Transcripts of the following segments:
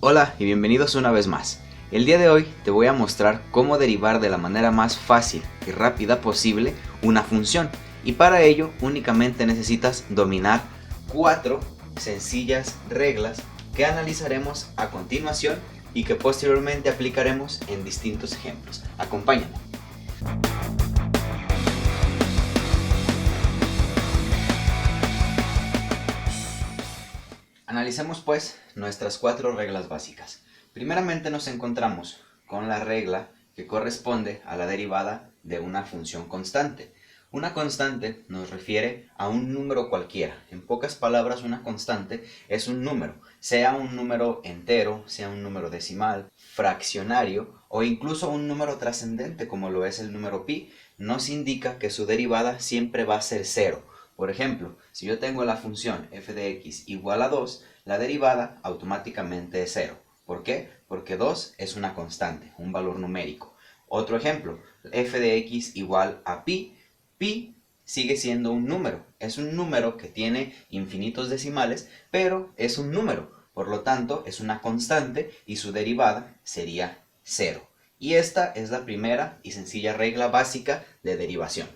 Hola y bienvenidos una vez más. El día de hoy te voy a mostrar cómo derivar de la manera más fácil y rápida posible una función, y para ello únicamente necesitas dominar 4 sencillas reglas que analizaremos a continuación y que posteriormente aplicaremos en distintos ejemplos. Acompáñame. Analicemos pues nuestras 4 reglas básicas. Primeramente nos encontramos con la regla que corresponde a la derivada de una función constante. Una constante nos refiere a un número cualquiera. En pocas palabras, una constante es un número, sea un número entero, sea un número decimal, fraccionario o incluso un número trascendente como lo es el número pi. Nos indica que su derivada siempre va a ser cero. Por ejemplo, si yo tengo la función f de x igual a 2, la derivada automáticamente es 0. ¿Por qué? Porque 2 es una constante, un valor numérico. Otro ejemplo, f de x igual a pi. Pi sigue siendo un número. Es un número que tiene infinitos decimales, pero es un número. Por lo tanto, es una constante y su derivada sería 0. Y esta es la primera y sencilla regla básica de derivación.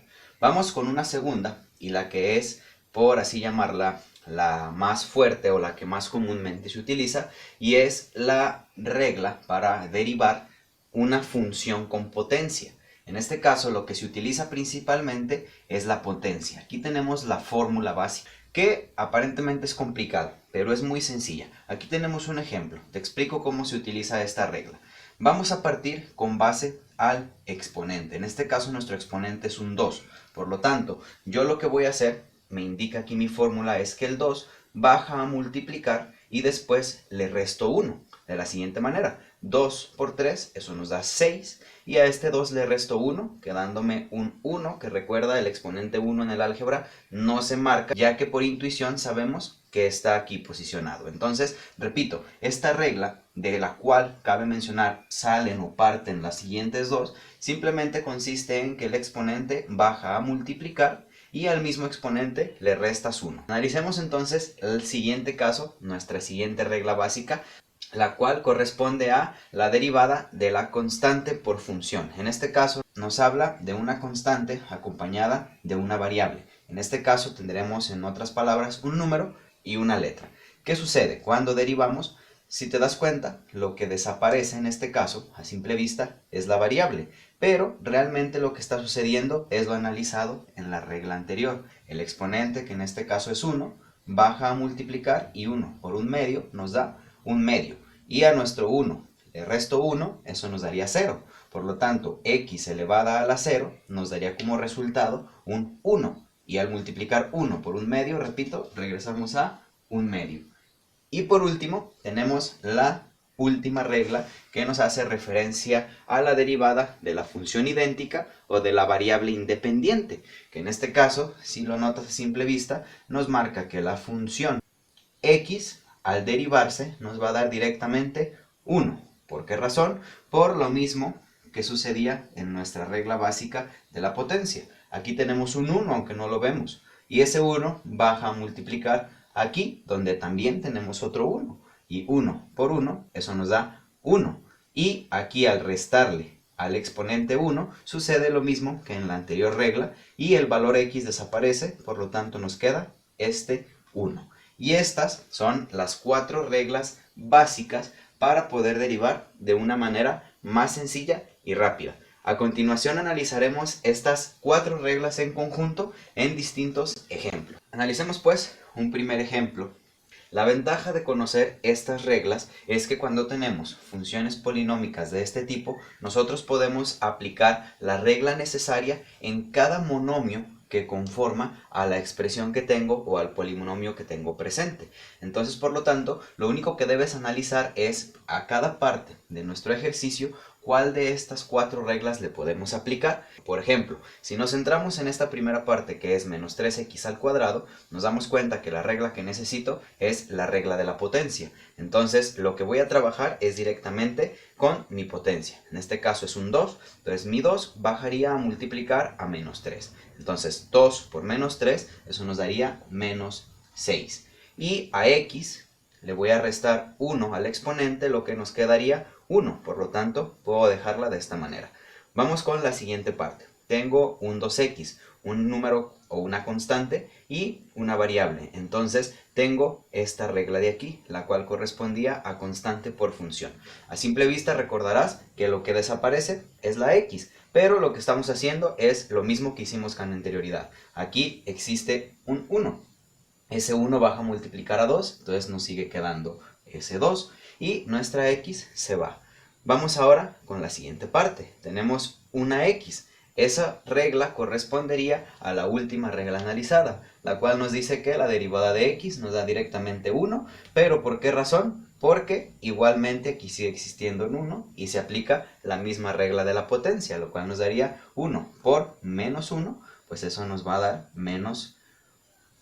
Vamos con una segunda, y la que es, por así llamarla, la más fuerte o la que más comúnmente se utiliza, y es la regla para derivar una función con potencia. En este caso lo que se utiliza principalmente es la potencia. Aquí tenemos la fórmula básica, que aparentemente es complicada, pero es muy sencilla. Aquí tenemos un ejemplo, te explico cómo se utiliza esta regla. Vamos a partir con base al exponente. En este caso nuestro exponente es un 2. Por lo tanto, yo lo que voy a hacer, me indica aquí mi fórmula, es que el 2 baja a multiplicar y después le resto 1. De la siguiente manera, 2 por 3, eso nos da 6. Y a este 2 le resto 1, quedándome un 1, que recuerda, el exponente 1 en el álgebra no se marca, ya que por intuición sabemos que está aquí posicionado. Entonces, repito, esta regla, de la cual cabe mencionar salen o parten las siguientes dos, simplemente consiste en que el exponente baja a multiplicar y al mismo exponente le restas 1. Analicemos entonces el siguiente caso, nuestra siguiente regla básica, la cual corresponde a la derivada de la constante por función. En este caso nos habla de una constante acompañada de una variable. En este caso tendremos, en otras palabras, un número y una letra. ¿Qué sucede? Cuando derivamos, si te das cuenta, lo que desaparece en este caso, a simple vista, es la variable. Pero realmente lo que está sucediendo es lo analizado en la regla anterior. El exponente, que en este caso es 1, baja a multiplicar y 1 por un medio nos da un medio. Y a nuestro 1 le resto 1, eso nos daría 0. Por lo tanto, x elevada a la 0 nos daría como resultado un 1. Y al multiplicar 1 por un medio, repito, regresamos a un medio. Y por último, tenemos la última regla que nos hace referencia a la derivada de la función idéntica o de la variable independiente, que en este caso, si lo notas a simple vista, nos marca que la función x al derivarse nos va a dar directamente 1. ¿Por qué razón? Por lo mismo que sucedía en nuestra regla básica de la potencia. Aquí tenemos un 1 aunque no lo vemos, y ese 1 baja a multiplicar aquí donde también tenemos otro 1, y 1 por 1 eso nos da 1, y aquí al restarle al exponente 1 sucede lo mismo que en la anterior regla y el valor x desaparece, por lo tanto nos queda este 1. Y estas son las 4 reglas básicas para poder derivar de una manera más sencilla y rápida. A continuación analizaremos estas 4 reglas en conjunto en distintos ejemplos. Analicemos pues un primer ejemplo. La ventaja de conocer estas reglas es que cuando tenemos funciones polinómicas de este tipo, nosotros podemos aplicar la regla necesaria en cada monomio que conforma a la expresión que tengo o al polinomio que tengo presente. Entonces, por lo tanto, lo único que debes analizar es a cada parte de nuestro ejercicio cuál de estas 4 reglas le podemos aplicar. Por ejemplo, si nos centramos en esta primera parte que es menos 3x al cuadrado, nos damos cuenta que la regla que necesito es la regla de la potencia. Entonces, lo que voy a trabajar es directamente con mi potencia. En este caso es un 2, entonces mi 2 bajaría a multiplicar a menos 3. Entonces 2 por menos 3, eso nos daría menos 6. Y a x le voy a restar 1 al exponente, lo que nos quedaría 1. Por lo tanto, puedo dejarla de esta manera. Vamos con la siguiente parte. Tengo un 2x, un número o una constante y una variable. Entonces tengo esta regla de aquí, la cual correspondía a constante por función. A simple vista recordarás que lo que desaparece es la x, pero lo que estamos haciendo es lo mismo que hicimos con anterioridad. Aquí existe un 1. Ese 1 baja a multiplicar a 2, entonces nos sigue quedando ese 2 y nuestra x se va. Vamos ahora con la siguiente parte. Tenemos una x. Esa regla correspondería a la última regla analizada, la cual nos dice que la derivada de x nos da directamente 1, pero ¿por qué razón? Porque igualmente aquí sigue existiendo un 1 y se aplica la misma regla de la potencia, lo cual nos daría 1 por menos 1, pues eso nos va a dar menos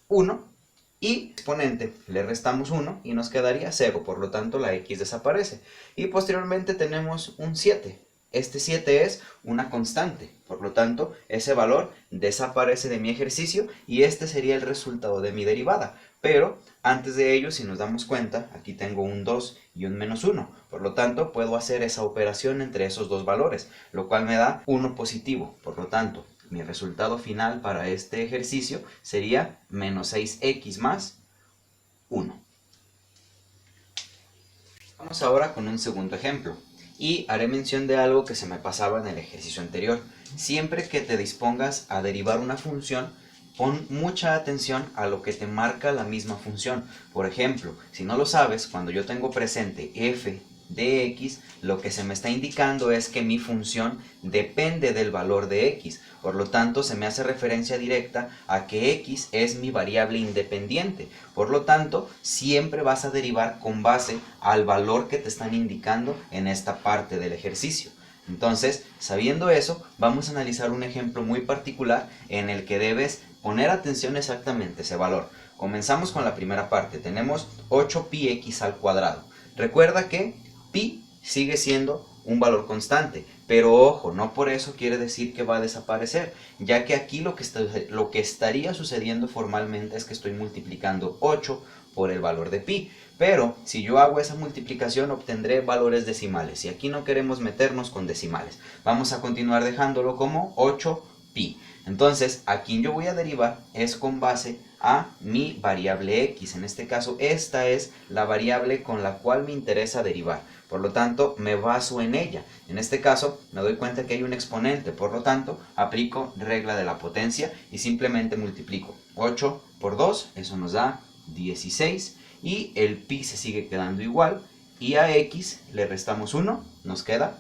1. Y exponente le restamos 1 y nos quedaría 0, por lo tanto la x desaparece. Y posteriormente tenemos un 7. Este 7 es una constante, por lo tanto ese valor desaparece de mi ejercicio y este sería el resultado de mi derivada. Pero antes de ello, si nos damos cuenta, aquí tengo un 2 y un menos 1, por lo tanto puedo hacer esa operación entre esos dos valores, lo cual me da 1 positivo, por lo tanto mi resultado final para este ejercicio sería menos 6x más 1. Vamos ahora con un segundo ejemplo y haré mención de algo que se me pasaba en el ejercicio anterior. Siempre que te dispongas a derivar una función, pon mucha atención a lo que te marca la misma función. Por ejemplo, si no lo sabes, cuando yo tengo presente f de x, lo que se me está indicando es que mi función depende del valor de x. Por lo tanto, se me hace referencia directa a que x es mi variable independiente. Por lo tanto, siempre vas a derivar con base al valor que te están indicando en esta parte del ejercicio. Entonces, sabiendo eso, vamos a analizar un ejemplo muy particular en el que debes poner atención exactamente a ese valor. Comenzamos con la primera parte. Tenemos 8πx al cuadrado. Recuerda que pi sigue siendo un valor constante, pero ojo, no por eso quiere decir que va a desaparecer, ya que aquí lo que estaría sucediendo formalmente es que estoy multiplicando 8 por el valor de pi, pero si yo hago esa multiplicación obtendré valores decimales y aquí no queremos meternos con decimales, vamos a continuar dejándolo como 8pi. Entonces, a quien yo voy a derivar es con base a mi variable x. En este caso, esta es la variable con la cual me interesa derivar. Por lo tanto, me baso en ella. En este caso, me doy cuenta que hay un exponente. Por lo tanto, aplico regla de la potencia y simplemente multiplico 8 por 2. Eso nos da 16. Y el pi se sigue quedando igual. Y a x le restamos 1. Nos queda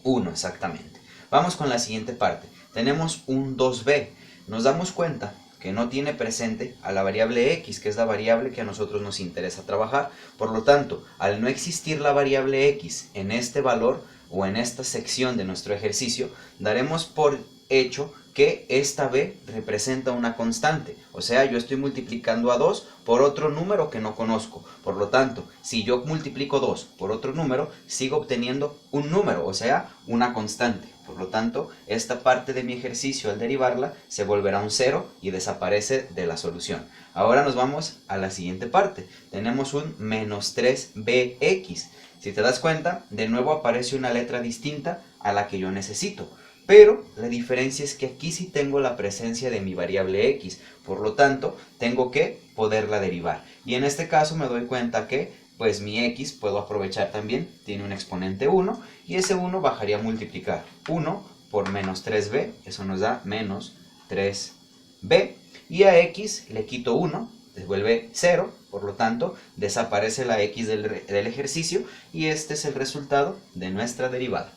1 exactamente. Vamos con la siguiente parte. Tenemos un 2b. Nos damos cuenta que no tiene presente a la variable x, que es la variable que a nosotros nos interesa trabajar. Por lo tanto, al no existir la variable x en este valor o en esta sección de nuestro ejercicio, daremos por hecho que esta b representa una constante. O sea, yo estoy multiplicando a 2 por otro número que no conozco. Por lo tanto, si yo multiplico 2 por otro número, sigo obteniendo un número, o sea, una constante. Por lo tanto, esta parte de mi ejercicio al derivarla se volverá un 0 y desaparece de la solución. Ahora nos vamos a la siguiente parte. Tenemos un menos 3bx. Si te das cuenta, de nuevo aparece una letra distinta a la que yo necesito. Pero la diferencia es que aquí sí tengo la presencia de mi variable x. Por lo tanto, tengo que poderla derivar. Y en este caso me doy cuenta que pues mi x puedo aprovechar también, tiene un exponente 1 y ese 1 bajaría a multiplicar 1 por menos 3b, eso nos da menos 3b, y a x le quito 1, devuelve 0, por lo tanto desaparece la x del ejercicio y este es el resultado de nuestra derivada.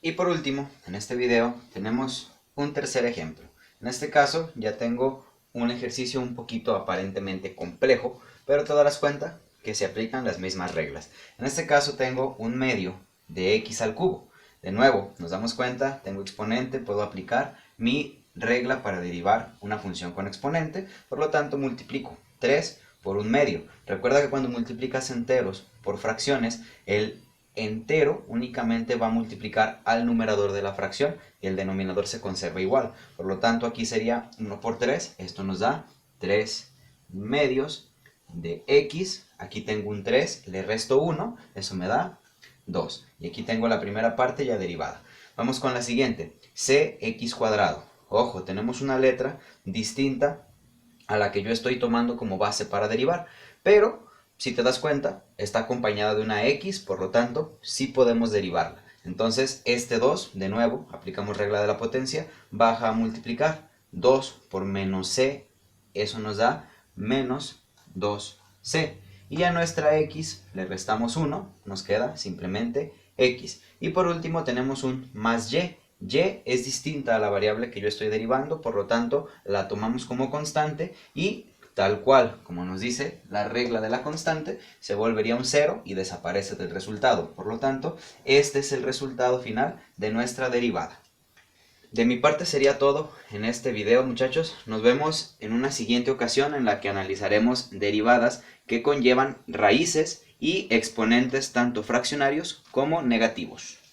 Y por último, en este video tenemos un tercer ejemplo. En este caso ya tengo un ejercicio un poquito aparentemente complejo, pero te darás cuenta que se aplican las mismas reglas. En este caso tengo un medio de x al cubo. De nuevo, nos damos cuenta, tengo exponente, puedo aplicar mi regla para derivar una función con exponente, por lo tanto multiplico 3 por un medio. Recuerda que cuando multiplicas enteros por fracciones, el entero únicamente va a multiplicar al numerador de la fracción y el denominador se conserva igual. Por lo tanto, aquí sería 1 por 3, esto nos da 3 medios de x, aquí tengo un 3, le resto 1, eso me da 2. Y aquí tengo la primera parte ya derivada. Vamos con la siguiente, cx cuadrado. Ojo, tenemos una letra distinta a la que yo estoy tomando como base para derivar, pero si te das cuenta, está acompañada de una x, por lo tanto, sí podemos derivarla. Entonces, este 2, de nuevo, aplicamos regla de la potencia, baja a multiplicar. 2 por menos c, eso nos da menos 2c. Y a nuestra x le restamos 1, nos queda simplemente x. Y por último tenemos un más y. Y es distinta a la variable que yo estoy derivando, por lo tanto la tomamos como constante y tal cual como nos dice la regla de la constante, se volvería un 0 y desaparece del resultado. Por lo tanto, este es el resultado final de nuestra derivada. De mi parte sería todo en este video, muchachos. Nos vemos en una siguiente ocasión en la que analizaremos derivadas que conllevan raíces y exponentes tanto fraccionarios como negativos.